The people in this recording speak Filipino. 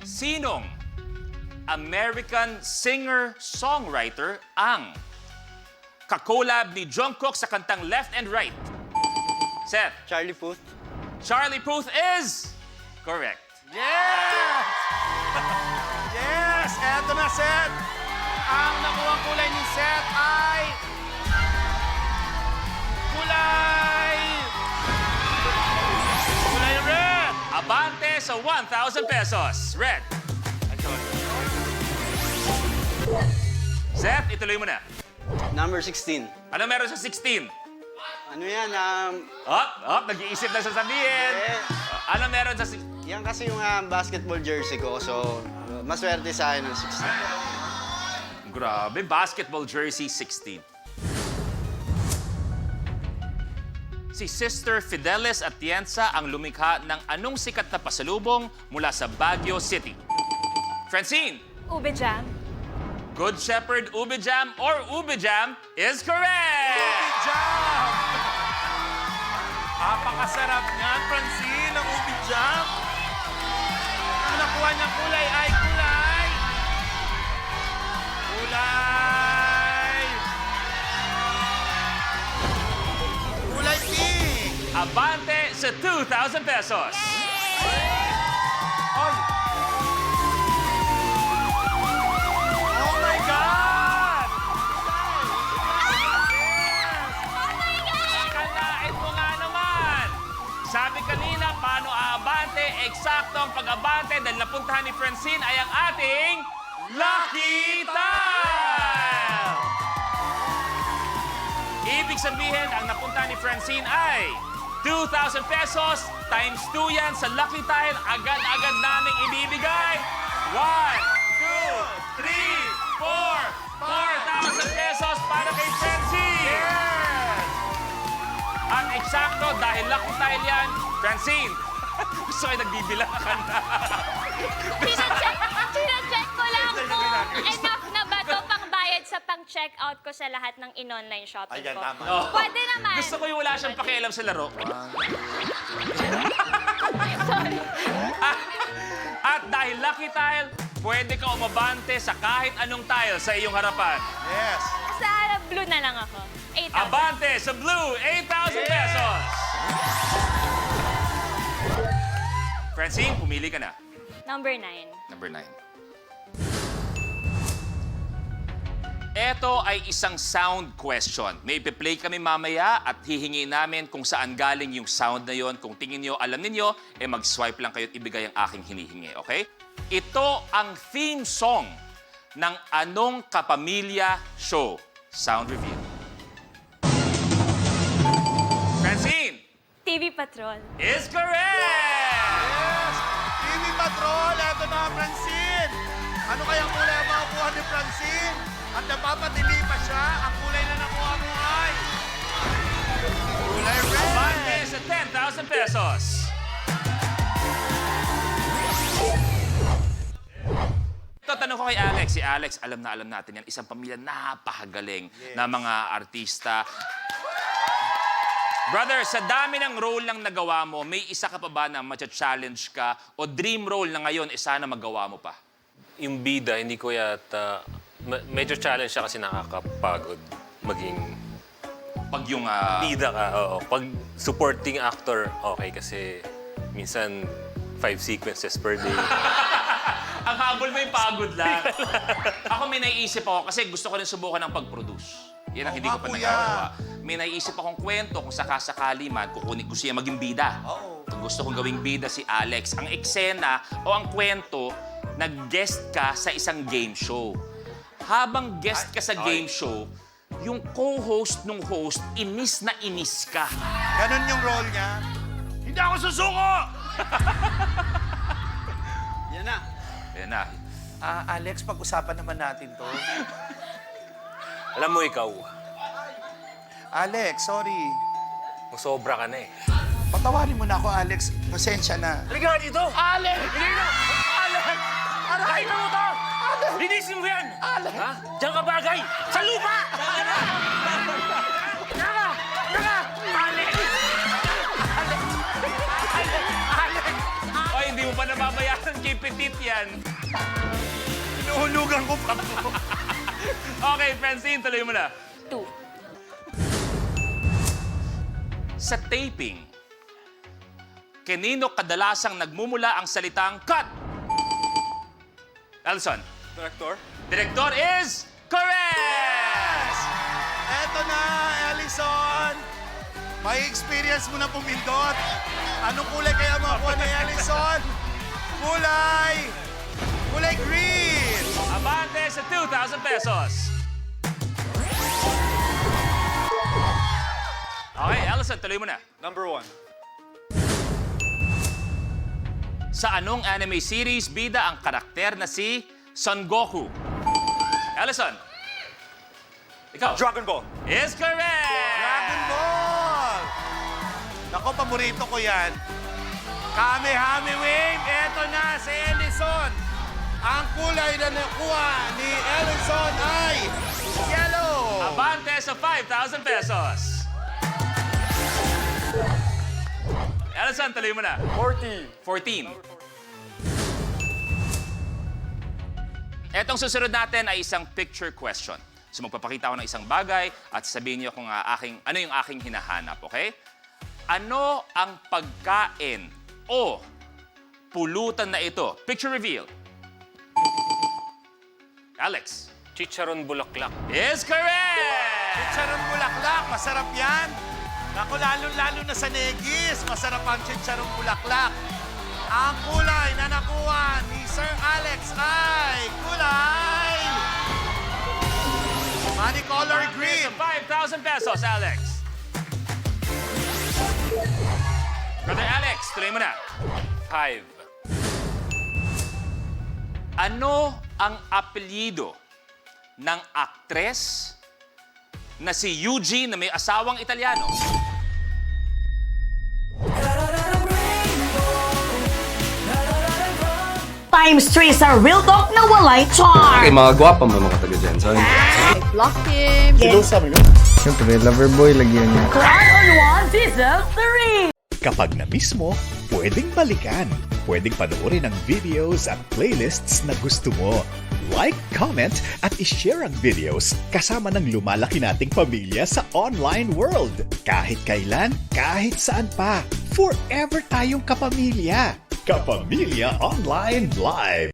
Sinong American singer-songwriter ang kakolab ni Jungkook sa kantang Left and Right? Seth. Charlie Puth. Charlie Puth is correct. Yes! Yes! Eto na, Seth. Ang nakuhang kulay ni Seth ay... Kulay red! Abante sa 1,000 pesos. Red. Seth, ituloy mo na. Number 16. Ano meron sa 16? Ano yan? Nag-iisip na sasabihin. Ano meron sa 16? Yan kasi yung basketball jersey ko. So, maswerte sa akin ng 16. Grabe, basketball jersey 16. Si Sister Fidelis Atienza ang lumikha ng anong sikat na pasalubong mula sa Baguio City? Francine, Ube jam. Good Shepherd Ube Jam or Ube Jam is correct! Jam! Napakasarap niyan, Francine, ang ubi jam. Ang nakuha niyang kulay ay kulay. Kulay pink. Abante sa 2,000 pesos. Ay! Oh my God! Akalain mo nga naman. Sabi kanina, paano aabante? Eksakto ang pag-abante dahil napuntahan ni Francine ay ang ating Lucky Tile! Ibig sabihin, ang napuntahan ni Francine ay 2,000 pesos times 2 yan sa Lucky Tile. Agad-agad naming ibibigay. 1, 2, 3, 4, 4,000 pesos para kay Francine. At eksakto, dahil Lucky Tile yan, Francine, gusto kayo nagbibilang ka na. Sinacheck ko lang kung enough na ba to pang bayad sa pang-check out ko sa lahat ng in-online shopping Ayan, ko. tama. Oh. Pwede naman. Gusto ko yung wala siyang pakialam sa laro. Sorry. At dahil Lucky Tile, pwede ka umabante sa kahit anong tile sa iyong harapan. Yes. Sa blue na lang ako. 8,000. Abante sa blue, 8,000 pesos. Francine, pumili ka na. Number 9. Number 9. Ito ay isang sound question. May ipi-play kami mamaya at hihingi namin kung saan galing yung sound na yon. Kung tingin nyo, alam ninyo, mag-swipe lang kayo at ibigay ang aking hinihingi, okay? Ito ang theme song ng Anong Kapamilya Show. Sound review. Francine TV Patrol. is correct! Yes! TV Patrol, eto na, Francine. Ano kayang kulay ang makukuha ni Francine? At napapatili pa siya, ang kulay na nakuha mo ay... Kulay red! Abante sa 10,000 pesos. Ito, tanong ko kay Alex. Si Alex, alam natin yan. Isang pamilya napakagaling na mga artista. Brother, sa dami ng role lang nagawa mo, may isa ka pa ba na matcha-challenge ka o dream role na ngayon, sana magawa mo pa? Yung bida, hindi ko yata... Medyo challenge siya kasi nakakapagod maging Pag yung... bida ka. Oo. Pag supporting actor, okay. Kasi minsan 5 sequences per day. ang habol mo yung pagod lang. Ako may naiisip ako kasi gusto ko rin subukan ng pag-produce. Yan ang hindi ko pa kuya. nagagawa. May naiisip akong kwento kung sakasakali man, gusto niya maging bida. Oo. Gusto kong gawing bida si Alex. Ang eksena o ang kwento, nag-guest ka sa isang game show. Habang guest ka sa game show, yung co-host nung host, inis na inis ka. Ganon yung role niya. Hindi ako susuko! Yan na. Ayan na. Alex, pag-usapan naman natin to. Alam mo ikaw, Alex, sorry. sobra ka na eh. Patawarin mo na ako, Alex. Pasensya na. Halika dito! Alex! Halika na! Alex! Aray mo to! Linisin mo yan! Alex! Ha? Diyan ka bagay! Sa lupa! Diyan ka! Diyan ka! Alex! Alex! Alex! Alex! nababayaran kay Petit yan. Inuhulugan ko pa po. Okay, Francine, tuloy mo na. 2. Sa taping, kanino kadalasang nagmumula ang salitang cut? Alson. Director? Director is correct! Eto na, Ellison. May experience mo na pumindot. Anong kulay kaya makuha ni Ellison? Kulay green. Abante sa 2,000 pesos. Okay, Alison, tuloy mo na. Number 1. Sa anong anime series bida ang karakter na si Son Goku? Alison. Ikaw. Dragon Ball. Is correct! Dragon Ball. Nako, paborito ko yan. Kamehame Wave. Eto na si Ellison. Ang kulay na nakuha ni Ellison ay yellow. Abante sa 5,000 pesos. Alison, tuloy mo na. 14. Etong susunod natin ay isang picture question. So magpapakita ako ng isang bagay at sabihin niyo kung ano yung aking hinahanap, okay? Ano ang pagkain o pulutan na ito? Picture reveal. Alex. Chicharon Bulaklak. Is correct! Chicharon bulaklak, masarap yan. Naku, lalo na sa negis, masarap ang chicharon bulaklak. Ang kulay na nakuha ni Sir Alex ay kulay money color green. 5,000 pesos, Alex. Brother Alex, tuloy mo na. 5. Ano ang apelyido ng aktres na si Eugene na may asawang Italiano? Times 3 sa Real Talk na walay charm. Okay, mga gwapa mo mga taga dyan. So, Block him. Siyempre, lover boy lagi yun niya. Cry on One Season 3. Kapag na-miss mo, pwedeng balikan. Pwedeng panoorin ang videos at playlists na gusto mo. Like, comment, at ishare ang videos kasama ng lumalaki nating pamilya sa online world. Kahit kailan, kahit saan pa. Forever tayong kapamilya. Kapamilya Online Live.